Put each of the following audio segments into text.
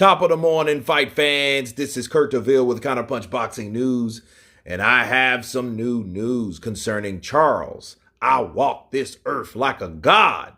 Top of the morning, fight fans. This is Kurt DeVille with Counterpunch Boxing News, and I have some new news concerning Charles. I walk this earth like a god.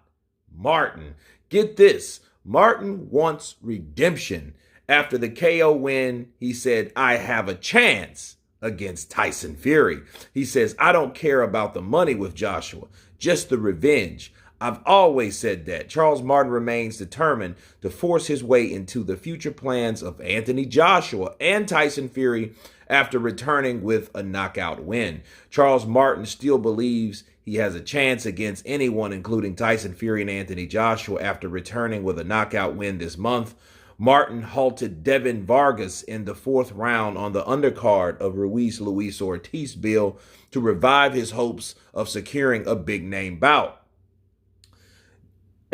Martin. Get this. Martin wants redemption. After the KO win, he said, I have a chance against Tyson Fury. He says, I don't care about the money with Joshua, just the revenge. I've always said that. Charles Martin remains determined to force his way into the future plans of Anthony Joshua and Tyson Fury after returning with a knockout win. Charles Martin still believes he has a chance against anyone, including Tyson Fury and Anthony Joshua, after returning with a knockout win this month. Martin halted Devin Vargas in the fourth round on the undercard of Luis Ortiz bill to revive his hopes of securing a big-name bout.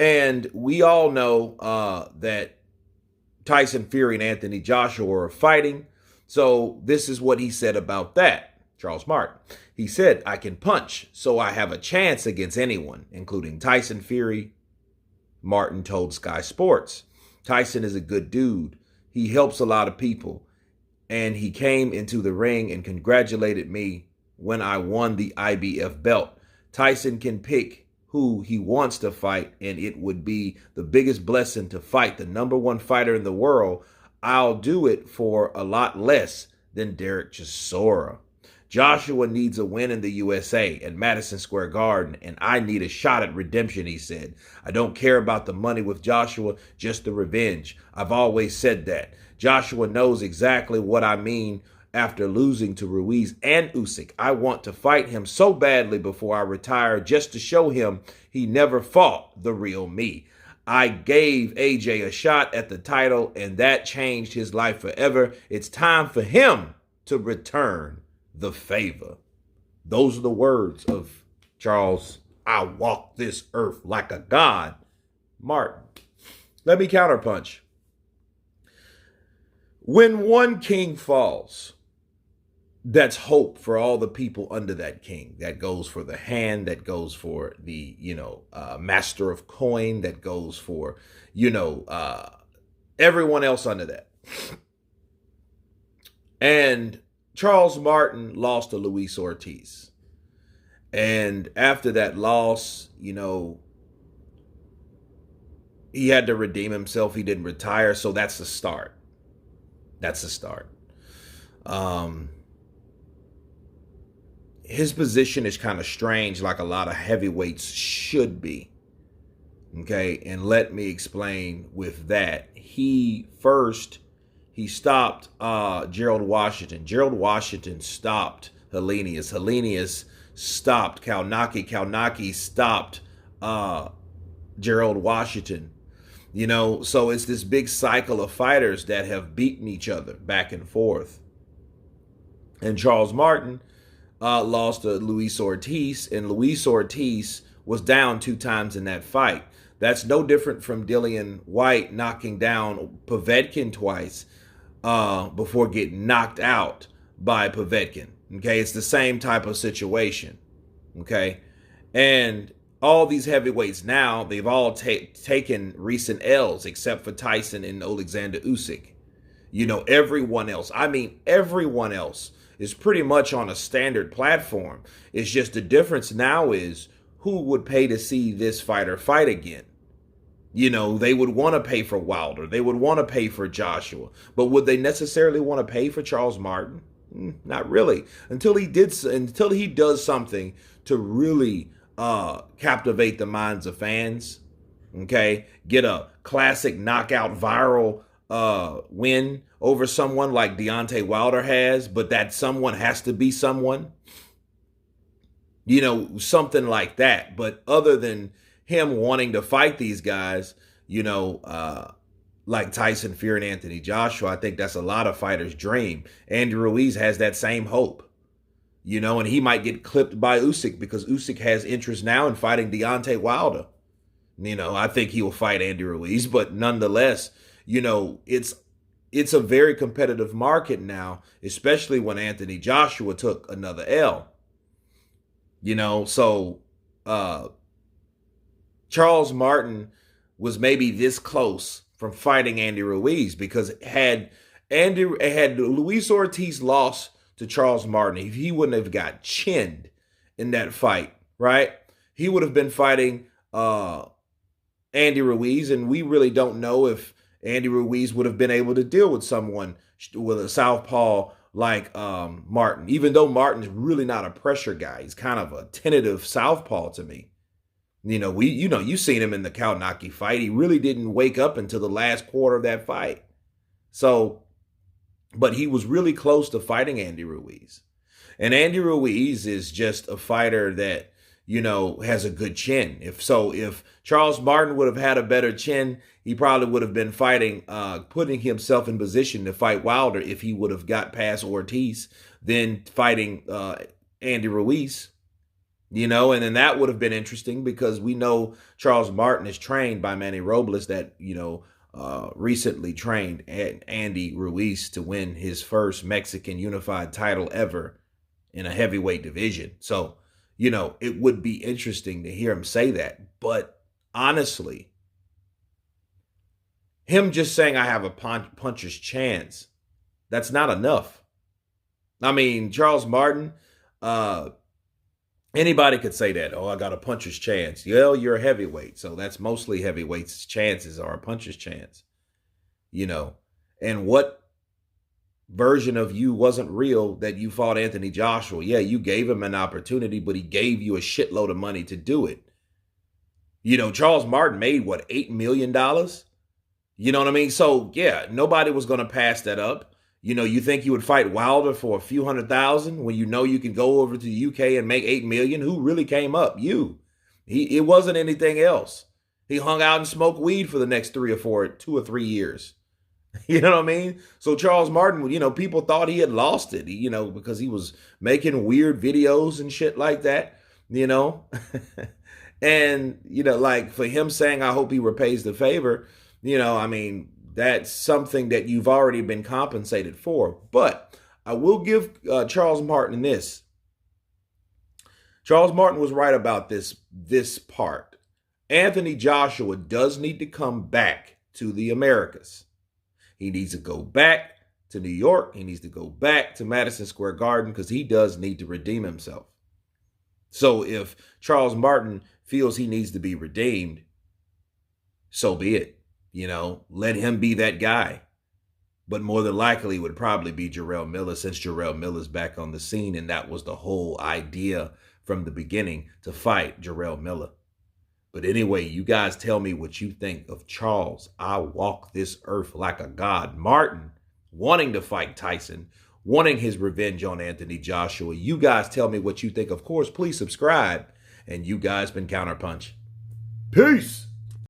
And we all know that Tyson Fury and Anthony Joshua are fighting. So this is what he said about that, Charles Martin. He said, I can punch, so I have a chance against anyone, including Tyson Fury, Martin told Sky Sports. Tyson is a good dude. He helps a lot of people. And he came into the ring and congratulated me when I won the IBF belt. Tyson can pick who he wants to fight, and it would be the biggest blessing to fight the #1 fighter in the world. I'll do it for a lot less than Derek Chisora. Joshua needs a win in the USA at Madison Square Garden, and I need a shot at redemption, he said. I don't care about the money with Joshua, just the revenge. I've always said that. Joshua knows exactly what I mean. After losing to Ruiz and Usyk, I want to fight him so badly before I retire just to show him he never fought the real me. I gave AJ a shot at the title, and that changed his life forever. It's time for him to return the favor. Those are the words of Charles, I walk this earth like a god, Martin. Let me counterpunch. When one king falls, that's hope for all the people under that king. That goes for the hand, that goes for the, master of coin, that goes for, everyone else under that. And Charles Martin lost to Luis Ortiz. And after that loss, he had to redeem himself. He didn't retire. So that's the start. That's the start. His position is kind of strange, like a lot of heavyweights should be. Okay, and let me explain with that. He stopped Gerald Washington. Gerald Washington stopped Helenius. Helenius stopped Kalnaki. Kalnaki stopped Gerald Washington. So it's this big cycle of fighters that have beaten each other back and forth. And Charles Martin lost to Luis Ortiz, and Luis Ortiz was down 2 times in that fight. That's no different from Dillian White knocking down Povetkin twice before getting knocked out by Povetkin. Okay, it's the same type of situation. Okay, and all these heavyweights now, they've all taken recent L's except for Tyson and Alexander Usyk. Everyone else, everyone else is pretty much on a standard platform. It's just the difference now is who would pay to see this fighter fight again. They would want to pay for Wilder. They would want to pay for Joshua. But would they necessarily want to pay for Charles Martin? Not really. Until he does something to really captivate the minds of fans. Okay? Get a classic knockout viral win over someone like Deontay Wilder has, but that someone has to be someone. Something like that. But other than him wanting to fight these guys, like Tyson Fury and Anthony Joshua, I think that's a lot of fighters' dream. Andy Ruiz has that same hope, and he might get clipped by Usyk because Usyk has interest now in fighting Deontay Wilder. I think he will fight Andy Ruiz, but nonetheless, it's a very competitive market now, especially when Anthony Joshua took another L. So Charles Martin was maybe this close from fighting Andy Ruiz, because had Luis Ortiz lost to Charles Martin, if he wouldn't have got chinned in that fight, right? He would have been fighting Andy Ruiz, and we really don't know if Andy Ruiz would have been able to deal with someone with a southpaw like Martin, even though Martin's really not a pressure guy. He's kind of a tentative southpaw to me. You've seen him in the Kalnaki fight. He really didn't wake up until the last quarter of that fight. So, but he was really close to fighting Andy Ruiz. And Andy Ruiz is just a fighter that, has a good chin. If Charles Martin would have had a better chin, he probably would have been fighting, putting himself in position to fight Wilder if he would have got past Ortiz, then fighting Andy Ruiz. And then that would have been interesting, because we know Charles Martin is trained by Manny Robles, that, recently trained Andy Ruiz to win his first Mexican unified title ever in a heavyweight division. So, it would be interesting to hear him say that. But honestly, him just saying I have a puncher's chance, that's not enough. I mean, Charles Martin, anybody could say that. Oh, I got a puncher's chance. Well, you're a heavyweight, so that's mostly heavyweights' chances are a puncher's chance. And what version of you wasn't real that you fought Anthony Joshua? Yeah, you gave him an opportunity, but he gave you a shitload of money to do it. Charles Martin made, what, $8 million? You know what I mean? So, yeah, nobody was going to pass that up. You think you would fight Wilder for a few $100,000 when you can go over to the UK and make $8 million? Who really came up? You. It wasn't anything else. He hung out and smoked weed for the next 2 or 3 years. You know what I mean? So Charles Martin, people thought he had lost it, because he was making weird videos and shit like that, and, like for him saying, I hope he repays the favor, that's something that you've already been compensated for. But I will give Charles Martin this. Charles Martin was right about this part. Anthony Joshua does need to come back to the Americas. He needs to go back to New York. He needs to go back to Madison Square Garden, because he does need to redeem himself. So if Charles Martin feels he needs to be redeemed, so be it. Let him be that guy. But more than likely it would probably be Jarrell Miller, since Jarrell Miller's back on the scene, and that was the whole idea from the beginning, to fight Jarrell Miller. But anyway, you guys tell me what you think of Charles "I walk this earth like a god" Martin wanting to fight Tyson, wanting his revenge on Anthony Joshua. You guys tell me what you think. Of course, please subscribe. And you guys been Counterpunch. Peace.